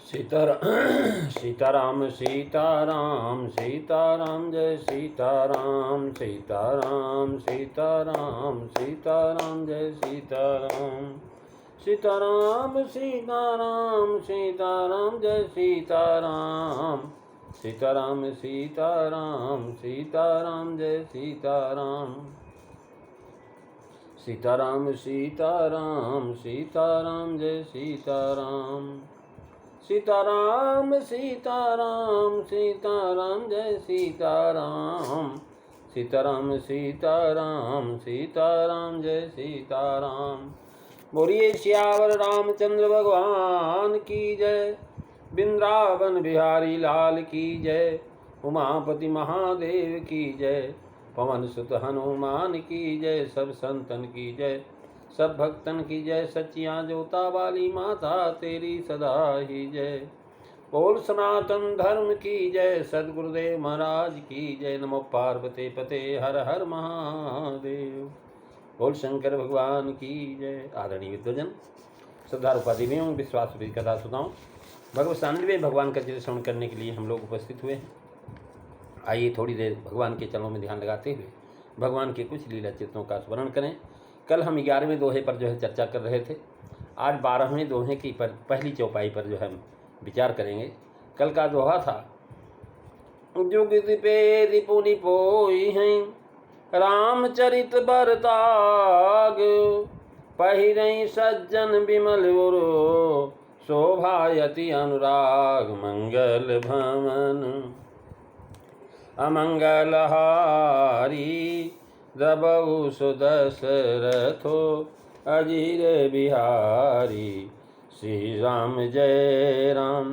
सीताराम सीताराम सीताराम सीताराम जय सीताराम सीताराम सीताराम सीताराम जय सीताराम सीताराम सीताराम सीताराम जय सीताराम सीताराम सीताराम सीताराम जय सीताराम सीताराम सीताराम सीताराम जय सीताराम सीताराम सीताराम सीताराम जय सीताराम सीताराम सीताराम सीताराम जय सीताराम। बोलिए श्यावर रामचंद्र भगवान की जय। वृंदावन बिहारी लाल की जय। उमापति महादेव की जय। पवन सुत हनुमान की जय। सब संतन की जय, सब भक्तन की जय। सच्चियाँ जोता वाली माता तेरी सदा ही जय। बोल सनातन धर्म की जय। सद्गुरुदेव महाराज की जय। नमो पार्वती पते हर हर महादेव। बोल शंकर भगवान की जय। आदरणीय विद्वजन, श्रद्धारूपाधि में विश्वास कथा सुनाऊँ भगवत सान्निध्य भगवान का चरित्र श्रवण करने के लिए हम लोग उपस्थित हुए हैं। आइए थोड़ी देर भगवान के चरणों में ध्यान लगाते हुए भगवान के कुछ लीला चित्रों का स्मरण करें। कल हम 11वें दोहे पर जो है चर्चा कर रहे थे। आज 12वें दोहे की पहली चौपाई पर जो है हम विचार करेंगे। कल का दोहा था, जुग दिपे दिपुनि पोई हैं रामचरित बरताग, पहिरई सज्जन विमल उरो शोभायति अनुराग, मंगल भवन अमंगलहारी द्रबहु सुदशरथो अजीर बिहारी। श्री राम जय राम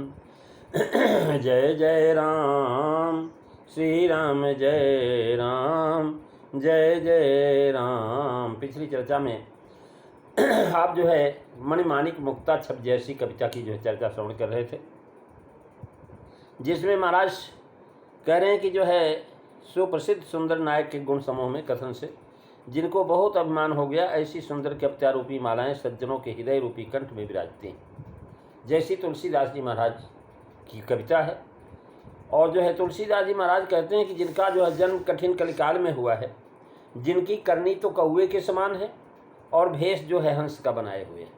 जय जय राम, श्री राम जय राम जय जय राम। पिछली चर्चा में आप जो है मणिमाणिक मुक्ता छप जैसी कविता की जो है चर्चा श्रवण कर रहे थे, जिसमें महाराज कह रहे हैं कि जो है सुप्रसिद्ध सुंदर नायक के गुण समूह में कथन से जिनको बहुत अभिमान हो गया, ऐसी सुंदर कविता रूपी मालाएं सज्जनों के हृदय रूपी कंठ में विराजती हैं, जैसी तुलसीदास जी महाराज की कविता है। और जो है तुलसीदास जी महाराज कहते हैं कि जिनका जो है जन्म कठिन कलिकाल में हुआ है, जिनकी करनी तो कौवे के समान है और भेष जो है हंस का बनाए हुए है,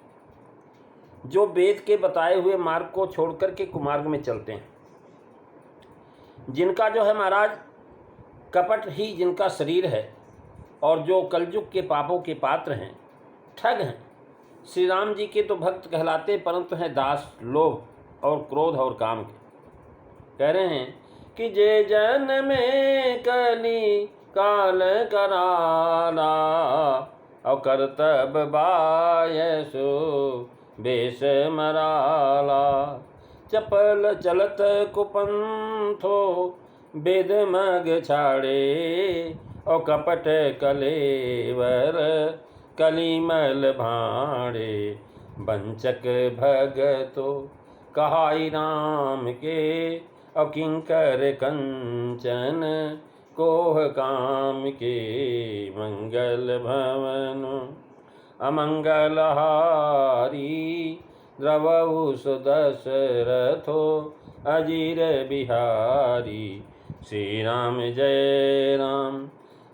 जो वेद के बताए हुए मार्ग को छोड़ करके कुमार्ग में चलते हैं, जिनका जो है महाराज कपट ही जिनका शरीर है और जो कलयुग के पापों के पात्र हैं, ठग हैं। श्री राम जी के तो भक्त कहलाते परंतु हैं दास लोभ और क्रोध और काम के। कह रहे हैं कि जे जन में कली काल कराला और करतब बायसो बेस मराला, चपल चलत कुपंथो वेद मग छाड़े और कपट कलेवर कलिमल भाड़े, वंचक भगतो कहाई राम के और किंकर कंचन कोह काम के, मंगल भवन अमंगलहारी द्रवहु सुदशरथो अजीर बिहारी। श्री राम जय राम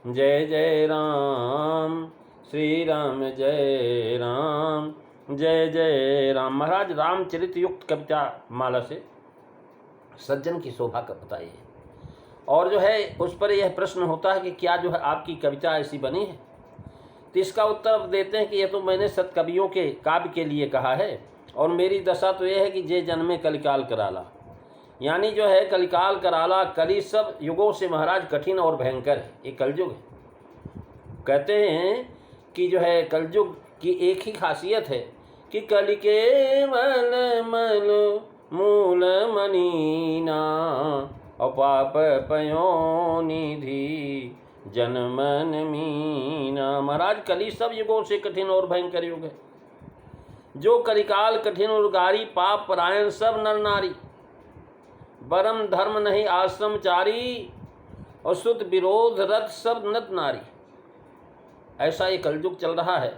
जय जय राम, श्री राम जय राम जय जय राम। महाराज रामचरित युक्त कविता माला से सज्जन की शोभा का बताई है। और जो है उस पर यह प्रश्न होता है कि क्या जो है आपकी कविता ऐसी बनी है, तो इसका उत्तर देते हैं कि यह तो मैंने सत्कवियों के काव्य के लिए कहा है और मेरी दशा तो यह है कि जे जन्मे कलिकाल कराला, यानी जो है कलिकाल कराला, कली सब युगों से महाराज कठिन और भयंकर है, ये कलयुग है। कहते हैं कि जो है कलयुग की एक ही खासियत है कि कलि के मल मल मूल मनीना और पाप पयो निधि जनमन मीना। महाराज कली सब युगों से कठिन और भयंकर युग है। जो कलिकाल कठिन और गारी, पाप परायण सब नर नारी, परम धर्म नहीं आश्रमचारी और शुद्ध विरोध रथ सब नत नारी। ऐसा ये कलयुग चल रहा है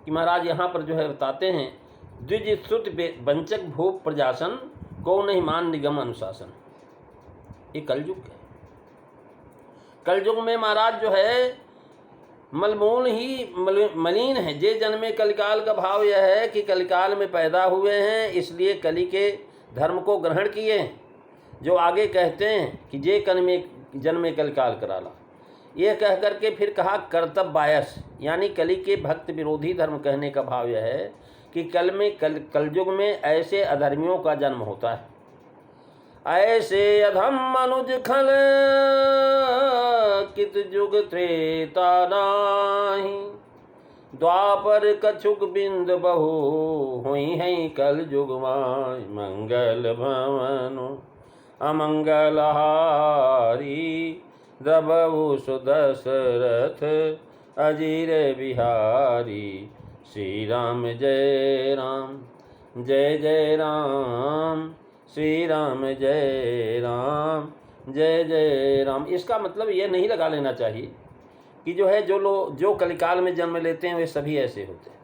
कि महाराज यहाँ पर जो है बताते हैं, द्विज श्रुत वंचक भूप प्रजासन को नहीं मान निगम अनुशासन। ये कलयुग है। कलयुग में महाराज जो है मलमूल ही मलिन है। जे जन्मे कलिकाल का भाव यह है कि कलिकाल में पैदा हुए हैं, इसलिए कली के धर्म को ग्रहण किए हैं। जो आगे कहते हैं कि जे कल में जन्मे कलिकाल कराला, यह कह करके फिर कहा कर्तव्य बायस, यानी कली के भक्त विरोधी धर्म। कहने का भाव यह है कि कलयुग में ऐसे अधर्मियों का जन्म होता है। ऐसे अधम मनुज खल कित जुग त्रेता नाही, द्वापर कछुक बिंद बहु हुई है कल जुग माय। मंगल भवनु अमंगल हारी, द्रबहु सुदशरथ अजीर बिहारी। श्री राम जय राम, जय जय राम, श्री राम जय राम, जय जय राम। इसका मतलब ये नहीं लगा लेना चाहिए कि जो है जो कलिकाल में जन्म लेते हैं वे सभी ऐसे होते हैं।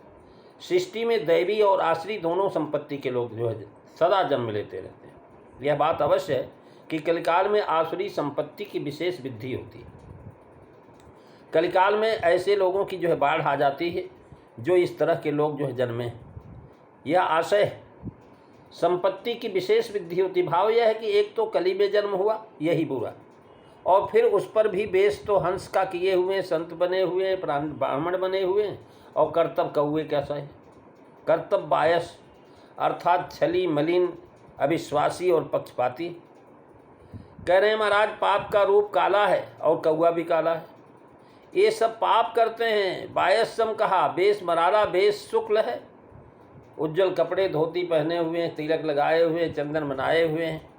सृष्टि में दैवी और आश्री दोनों संपत्ति के लोग जो है सदा जन्म लेते रहते हैं। यह बात अवश्य है कि कलिकाल में आसुरी संपत्ति की विशेष वृद्धि होती है। कलिकाल में ऐसे लोगों की जो है बाढ़ आ जाती है जो इस तरह के लोग जो है जन्मे हैं। यह आशय है, संपत्ति की विशेष वृद्धि होती। भाव यह है कि एक तो कली में जन्म हुआ, यही बुरा, और फिर उस पर भी बेस तो हंस का किए हुए, संत बने हुए, ब्राह्मण बने हुए, और कर्तव्य कौए कैसा है, कर्तव्य बायस अर्थात छली मलिन, अविश्वासी और पक्षपाती। कह रहे हैं महाराज पाप का रूप काला है और कौआ भी काला है। ये सब पाप करते हैं। बायसम कहा, बेस मरारा बेस शुक्ल है, उज्जवल कपड़े धोती पहने हुए हैं, तिलक लगाए हुए हैं, चंदन बनाए हुए हैं,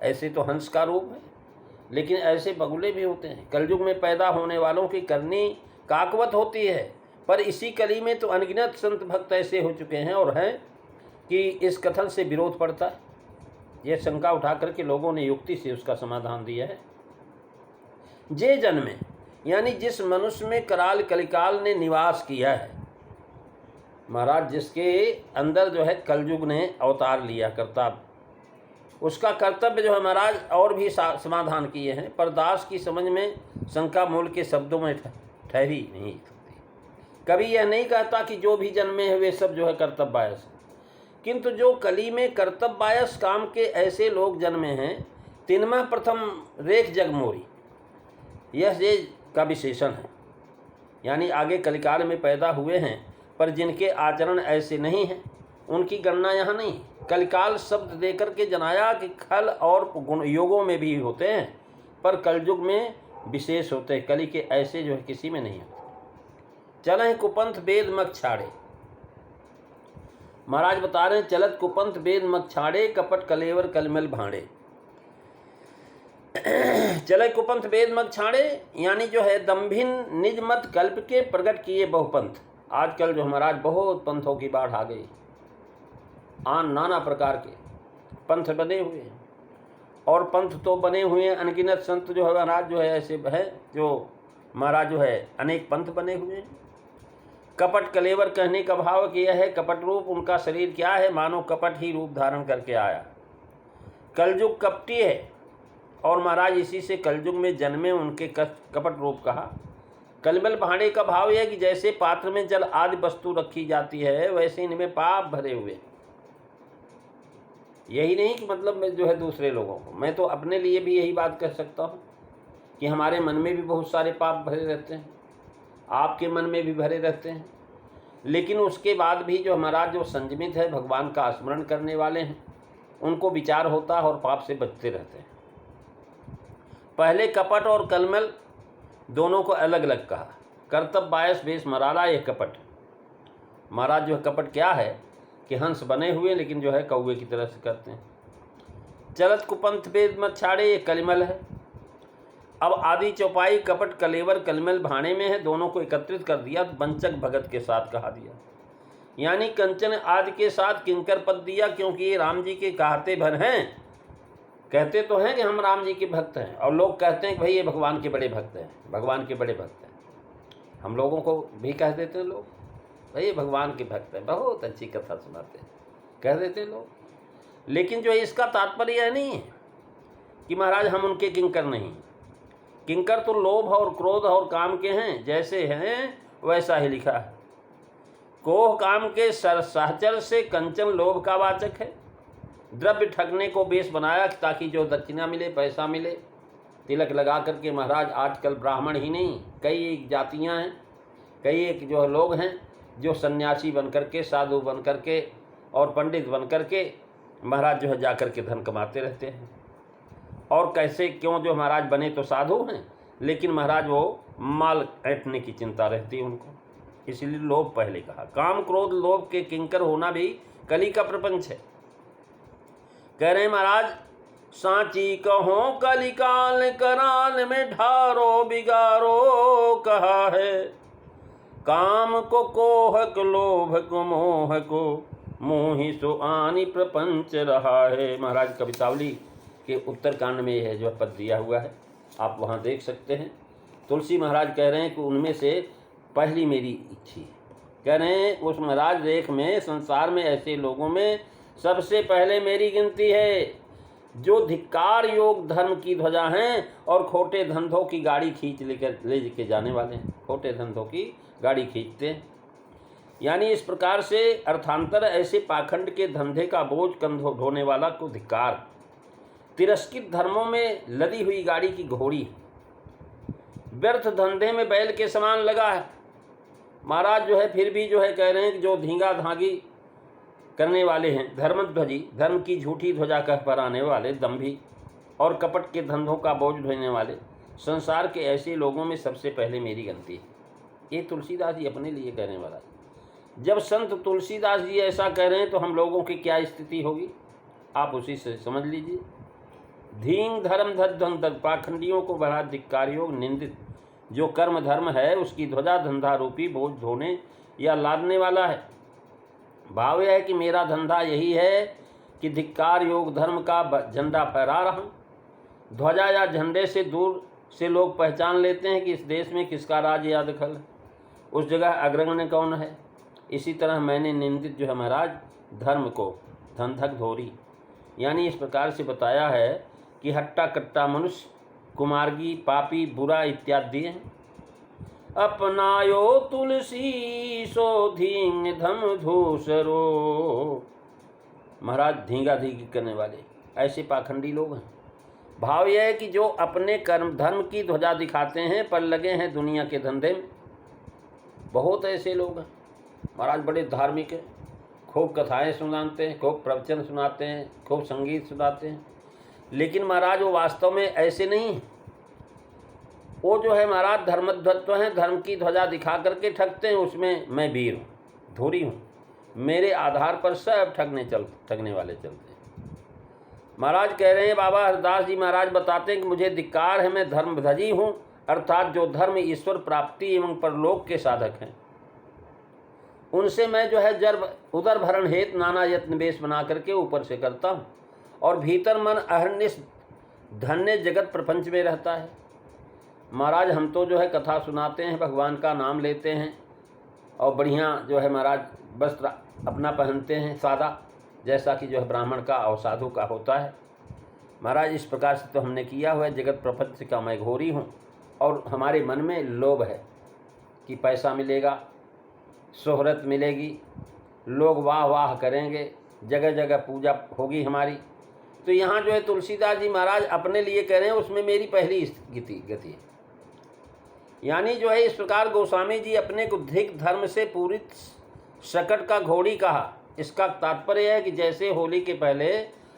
ऐसे तो हंस का रूप है। लेकिन ऐसे बगुले भी होते हैं। कलयुग में पैदा होने वालों की करनी काकवत होती है, पर इसी कली में तो अनगिनत संत भक्त ऐसे हो चुके हैं और हैं कि इस कथन से विरोध पड़ता है। यह शंका उठा करके लोगों ने युक्ति से उसका समाधान दिया है। जे जन्मे यानी जिस मनुष्य में कराल कलिकाल ने निवास किया है, महाराज जिसके अंदर जो है कलयुग ने अवतार लिया कर्तव्य, उसका कर्तव्य जो है महाराज और भी समाधान किए हैं, पर दास की समझ में शंका मूल के शब्दों में ठहरी नहीं सकती। कभी यह नहीं कहता कि जो भी जन्मे हुए सब जो है कर्तव्य बायस, किंतु जो कली में कर्तव्य बायस काम के ऐसे लोग जन्मे हैं, तिनमह प्रथम रेख जगमोरी, यह जे का विशेषण है। यानी आगे कलिकाल में पैदा हुए हैं पर जिनके आचरण ऐसे नहीं हैं, उनकी गणना यहाँ नहीं। कलिकाल शब्द देकर के जनाया कि खल और गुण योगों में भी होते हैं, पर कलयुग में विशेष होते हैं। कली के ऐसे जो है किसी में नहीं होते। चलें कुपंथ वेद मत छाड़े, महाराज बता रहे हैं चलत कुपंथ वेद मत छाड़े, कपट कलेवर कलमल भाड़े। चले कुपंथ वेद मत छाड़े यानी जो है दम्भिन निज मत कल्प के प्रकट किए बहुपंथ। आजकल जो महाराज बहुत पंथों की बाढ़ आ गई, नाना प्रकार के पंथ बने हुए हैं, और पंथ तो बने हुए हैं अनगिनत संत जो है महाराज जो है ऐसे है जो महाराज जो है अनेक पंथ बने हुए हैं। कपट कलेवर कहने का भाव कि यह है कपट रूप उनका शरीर क्या है, मानो कपट ही रूप धारण करके आया। कलयुग कपटी है और महाराज इसी से कलयुग में जन्मे उनके कपट रूप कहा। कलमल भांडे का भाव यह कि जैसे पात्र में जल आदि वस्तु रखी जाती है, वैसे इनमें पाप भरे हुए। यही नहीं कि मतलब मैं जो है दूसरे लोगों को, मैं तो अपने लिए भी यही बात कह सकता हूँ कि हमारे मन में भी बहुत सारे पाप भरे रहते हैं, आपके मन में भी भरे रहते हैं। लेकिन उसके बाद भी जो हमारा जो संयमित है, भगवान का स्मरण करने वाले हैं, उनको विचार होता है और पाप से बचते रहते हैं। पहले कपट और कलमल दोनों को अलग अलग कहा। कर्तव्य बायस बेस मराला ये कपट। महाराज जो है कपट क्या है कि हंस बने हुए लेकिन जो है कौवे की तरह से करते हैं। चलत कुपंथ वेद मत छाड़े ये कलमल है। अब आदि चौपाई कपट कलेवर कलमल भाणे में है, दोनों को एकत्रित कर दिया तो वंचक भगत के साथ कहा दिया, यानी कंचन आदि के साथ किंकर पद दिया, क्योंकि ये राम जी के कहते भर हैं। कहते तो हैं कि हम राम जी के भक्त हैं, और लोग कहते हैं कि भाई ये भगवान के बड़े भक्त हैं, भगवान के बड़े भक्त हैं। हम लोगों को भी कह देते हैं लोग, भाई ये भगवान के भक्त हैं, बहुत अच्छी कथा सुनाते हैं, कह देते हैं लोग। लेकिन जो है इसका तात्पर्य यह नहीं है कि महाराज हम उनके किंकर नहीं। किंकर तो लोभ और क्रोध और काम के हैं, जैसे हैं वैसा ही लिखा है। कोह काम के सहचर से कंचन लोभ का वाचक है। द्रव्य ठगने को बेस बनाया ताकि जो दक्षिणा मिले, पैसा मिले। तिलक लगा करके महाराज आजकल ब्राह्मण ही नहीं, कई एक जातियां हैं, कई एक जो लोग हैं जो सन्यासी बन करके, साधु बन करके और पंडित बन करके महाराज जो है जा करके धन कमाते रहते हैं। और कैसे क्यों जो महाराज बने तो साधु हैं, लेकिन महाराज वो माल ऐंठने की चिंता रहती है उनको। इसलिए लोभ पहले कहा। काम क्रोध लोभ के किंकर होना भी कली का प्रपंच है। कह रहे हैं महाराज, सांची कहो कलिकाल कराल में ढारो बिगारो कहा है। काम को कोह को लोभ को मोह को मोहि सो आनी प्रपंच रहा है। महाराज कवितावली के उत्तरकांड में यह जो पद दिया हुआ है आप वहाँ देख सकते हैं। तुलसी महाराज कह रहे हैं कि उनमें से पहली मेरी इच्छी है। कह रहे हैं उस महाराज रेख में, संसार में ऐसे लोगों में सबसे पहले मेरी गिनती है जो धिक्कार योग धर्म की ध्वजा हैं और खोटे धंधों की गाड़ी खींच लेके जाने वाले हैं। खोटे धंधों की गाड़ी खींचते हैं, यानी इस प्रकार से अर्थांतर ऐसे पाखंड के धंधे का बोझ कंधों ढोने वाला को धिक्कार। तिरस्कृत धर्मों में लदी हुई गाड़ी की घोड़ी, व्यर्थ धंधे में बैल के समान लगा है। महाराज जो है फिर भी जो है कह रहे हैं कि जो धींगा धागी करने वाले हैं, धर्मध्वजी, धर्म की झूठी ध्वजा कह पर आने वाले, दंभी और कपट के धंधों का बोझ ढोने वाले संसार के ऐसे लोगों में सबसे पहले मेरी गिनती है। ये तुलसीदास जी अपने लिए कहने वाला है। जब संत तुलसीदास जी ऐसा कह रहे हैं तो हम लोगों की क्या स्थिति होगी आप उसी से समझ लीजिए। धींग धर्म धन पाखंडियों को बड़ा धिक्कारियों निंदित जो कर्म धर्म है उसकी ध्वजा धंधा रूपी बोझ ढोने या लादने वाला है। भाव यह है कि मेरा धंधा यही है कि धिक्कार योग धर्म का झंडा फहरा रहा हूँ। ध्वजा या झंडे से दूर से लोग पहचान लेते हैं कि इस देश में किसका राज या दखल है, उस जगह अग्रगण्य कौन है। इसी तरह मैंने निंदित जो है महाराज धर्म को धंधक धोरी, यानी इस प्रकार से बताया है कि हट्टा कट्टा मनुष्य, कुमार्गी, पापी, बुरा इत्यादि हैं। अपनायो तुलसी सो धींग धम धूसरो। महाराज धींगा धींगी करने वाले ऐसे पाखंडी लोग हैं। भाव यह है कि जो अपने कर्म धर्म की ध्वजा दिखाते हैं पर लगे हैं दुनिया के धंधे में। बहुत ऐसे लोग हैं महाराज, बड़े धार्मिक हैं, खूब कथाएं सुनाते हैं, खूब प्रवचन सुनाते हैं, खूब संगीत सुनाते हैं, लेकिन महाराज वो वास्तव में ऐसे नहीं हैं। वो जो है महाराज धर्मध्वत्व हैं, धर्म की ध्वजा दिखा करके ठगते हैं। उसमें मैं वीर हूँ, धुरी हूँ, मेरे आधार पर सब ठगने वाले चलते हैं। महाराज कह रहे हैं, बाबा हरदास जी महाराज बताते हैं कि मुझे धिक्कार है, मैं धर्मध्वजी हूँ, अर्थात जो धर्म ईश्वर प्राप्ति एवं परलोक के साधक हैं उनसे मैं जो है उदर भरण हेतु नाना यत्न वेश बना करके ऊपर से करता हूँ और भीतर मन अहर्निश धन्य जगत प्रपंच में रहता है। महाराज हम तो जो है कथा सुनाते हैं, भगवान का नाम लेते हैं और बढ़िया जो है महाराज वस्त्र अपना पहनते हैं सादा, जैसा कि जो है ब्राह्मण का और साधु का होता है। महाराज इस प्रकार से तो हमने किया हुआ है। जगत प्रपंच का मैं घोरी हूँ और हमारे मन में लोभ है कि पैसा मिलेगा, शोहरत मिलेगी, लोग वाह वाह करेंगे, जगह जगह पूजा होगी हमारी। तो यहाँ जो है तुलसीदास जी महाराज अपने लिए कह रहे हैं उसमें मेरी पहली गति है। यानी जो है इस प्रकार गोस्वामी जी अपने को धिक धर्म से पूरित शकट का घोड़ी कहा। इसका तात्पर्य है कि जैसे होली के पहले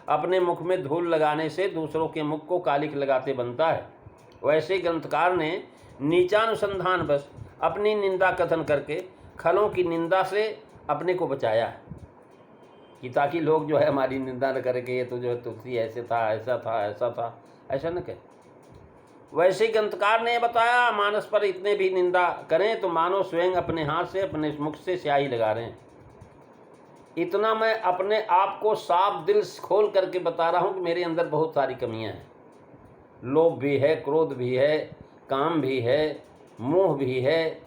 अपने मुख में धूल लगाने से दूसरों के मुख को कालिक लगाते बनता है, वैसे ग्रंथकार ने नीचानुसंधान बस अपनी निंदा कथन करके खलों की निंदा से अपने को बचाया है कि ताकि लोग जो है हमारी निंदा न करके ये तो जो है तुलसी ऐसे था, ऐसा था, ऐसा था, ऐसा न कहे। वैसे ग्रंथकार ने बताया, मानस पर इतने भी निंदा करें तो मानो स्वयं अपने हाथ से अपने मुख से स्याही लगा रहे हैं। इतना मैं अपने आप को साफ दिल खोल करके बता रहा हूँ कि मेरे अंदर बहुत सारी कमियाँ हैं। लोभ भी है, क्रोध भी है, काम भी है, मोह भी है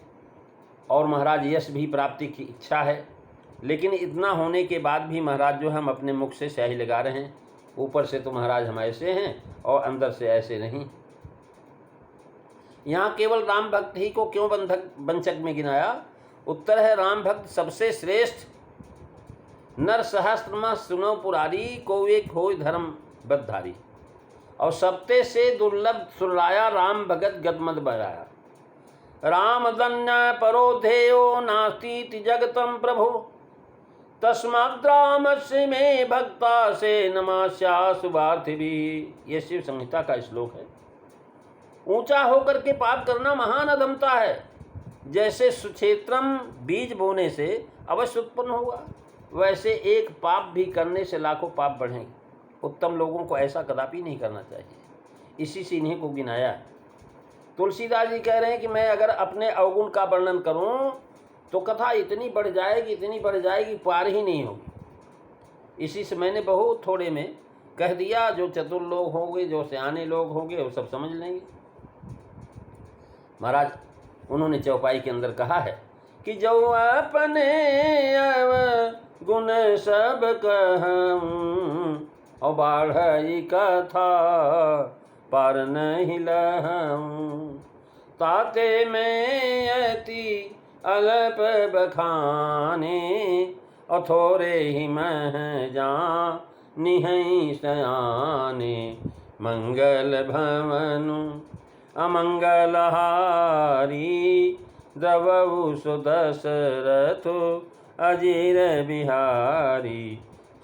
और महाराज यश भी प्राप्ति की इच्छा है। लेकिन इतना होने के बाद भी महाराज जो हम अपने मुख से स्याही लगा रहे हैं, ऊपर से तो महाराज हम ऐसे हैं और अंदर से ऐसे नहीं। यहाँ केवल राम भक्त ही को क्यों वंचक में गिनाया? उत्तर है, राम भक्त सबसे श्रेष्ठ नर सहस्त्रमा सुनो पुरारी, को एक हो धर्म बदधारी। और सबते से दुर्लभ सुराया, राम भगत गदमद बराया। राम दन्य परो धेयो, नास्ती जगतम प्रभु, तस्माद्रामस्य में भक्ता से नमास्या शुभार्थ भी। ये शिव संहिता का श्लोक है। ऊंचा होकर के पाप करना महान अधमता है। जैसे सुक्षेत्रम बीज बोने से अवश्य उत्पन्न होगा, वैसे एक पाप भी करने से लाखों पाप बढ़ेंगे। उत्तम लोगों को ऐसा कदापि नहीं करना चाहिए। इसी से इन्हीं को गिनाया है। तुलसीदास जी कह रहे हैं कि मैं अगर अपने अवगुण का वर्णन करूं तो कथा इतनी बढ़ जाएगी पार ही नहीं होगी। इसी से मैंने बहुत थोड़े में कह दिया। जो चतुर लोग होंगे, जो सियाने लोग होंगे, वो सब समझ लेंगे। महाराज उन्होंने चौपाई के अंदर कहा है कि जो अपने गुण सब कहूं, और बाढ़ई कथा पार नहीं लहूं, ताते में अति अल्प बखाने, और थोड़े ही मह जानी हैं सयाने। मंगल भवनु अमंगल हारी, द्रवऊ सुदशरथ अजीर बिहारी।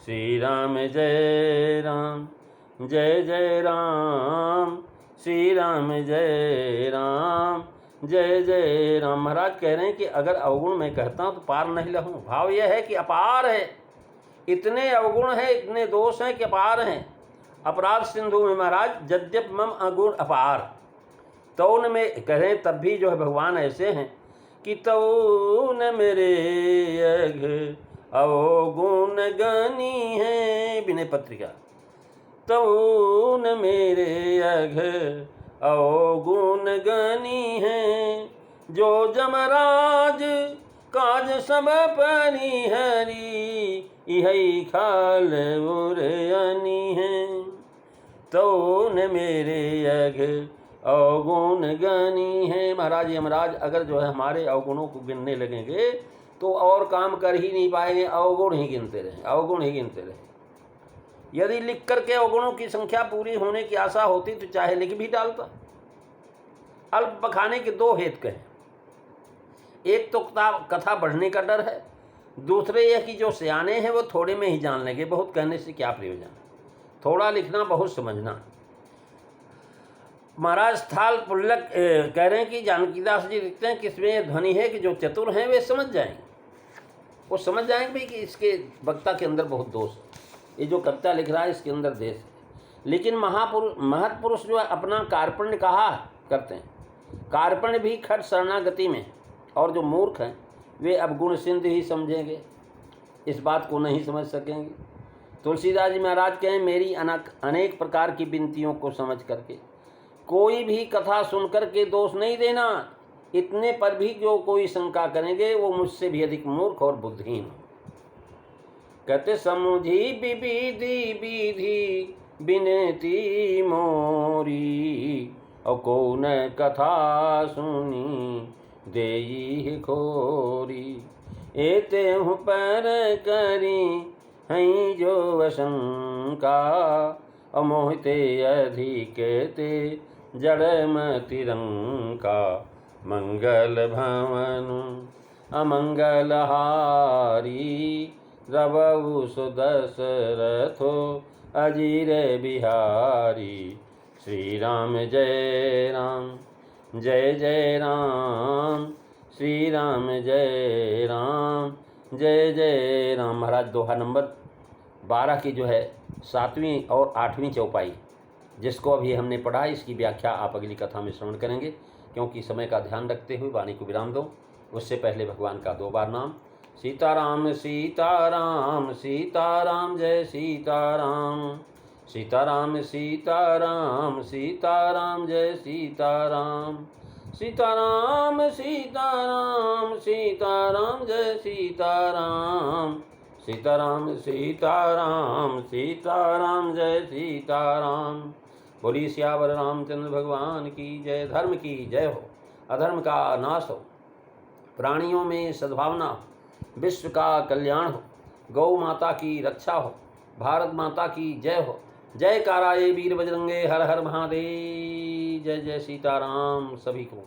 श्री राम जय राम, जय जय राम, श्री राम जय राम, जय जय राम। महाराज कह रहे हैं कि अगर अवगुण मैं कहता हूँ तो पार नहीं लहूँ। भाव यह है कि अपार है, इतने अवगुण हैं, इतने दोष हैं कि अपार हैं। अपराध सिंधु में महाराज यद्यप मम अगुण अपार, तौन में कह रहे हैं तब भी जो है भगवान ऐसे हैं कि तौन मेरे अघ अवगुण गनी है। विनय पत्रिका। तौन मेरे अघ अवगुण गनी है, जो जमराज काज सब परिहरी, यही खाल उरयनी है। तौन मेरे अघ अवगुण गनी है। महाराज यमराज अगर जो है हमारे अवगुणों को गिनने लगेंगे तो और काम कर ही नहीं पाएंगे, अवगुण ही गिनते रहें, अवगुण ही गिनते रहें। यदि लिख करके अवगुणों की संख्या पूरी होने की आशा होती तो चाहे लिख भी डालता। अल्प बखाने के दो हेतु कहें। एक तो कथा बढ़ने का डर है, दूसरे यह कि जो सियाने हैं वो थोड़े में ही जान लेंगे, बहुत कहने से क्या प्रयोजन। थोड़ा लिखना बहुत समझना। महाराज स्थाल पुल्लक कह रहे हैं कि जानकीदास जी लिखते हैं कि इसमें यह ध्वनि है कि जो चतुर हैं वे समझ जाएंगे, वो समझ जाएंगे भी कि इसके वक्ता के अंदर बहुत दोष है, ये जो कविता लिख रहा है इसके अंदर देश है। लेकिन महत्पुरुष जो है अपना कार्पण्य कहा करते हैं, कार्पण्य भी खट शरणागति में, और जो मूर्ख हैं वे अब गुण सिंध ही समझेंगे, इस बात को नहीं समझ सकेंगे। तुलसीदास जी महाराज कहें मेरी अनेक प्रकार की विनतियों को समझ करके कोई भी कथा सुनकर के दोष नहीं देना, इतने पर भी जो कोई शंका करेंगे वो मुझसे भी अधिक मूर्ख और बुद्धिहीन। कहते समुझी विविधि विधि बिनती मोरी, और कौन कथा सुनी देई खोरी। एते हूँ पर करी हई जो वशंका, और मोहिते अधिक ते जड़मति रंका। मंगल भवनु अमंगल हारी, द्रवऊ सुदशरथो अजीर बिहारी। श्री राम जय राम, जय जय राम, श्री राम जय राम, जय जय राम। महाराज दोहा नंबर 12 की जो है 7वीं और 8वीं चौपाई, जिसको अभी हमने पढ़ा, इसकी व्याख्या आप अगली कथा में श्रवण करेंगे। क्योंकि समय का ध्यान रखते हुए वाणी को विराम दो, उससे पहले भगवान का 2 बार नाम। सीताराम सीताराम सीताराम जय सीताराम, सीताराम सीताराम सीताराम जय सीताराम, सीताराम सीताराम सीताराम जय सीताराम। सीताराम सीताराम सीताराम जय सीताराम। बोलिए सियावर रामचंद्र भगवान की जय। धर्म की जय हो, अधर्म का नाश हो, प्राणियों में सद्भावना हो, विश्व का कल्याण हो, गौ माता की रक्षा हो, भारत माता की जय हो। जय कारा ये वीर बजरंगे, हर हर महादेव। जय जय सीताराम सभी को।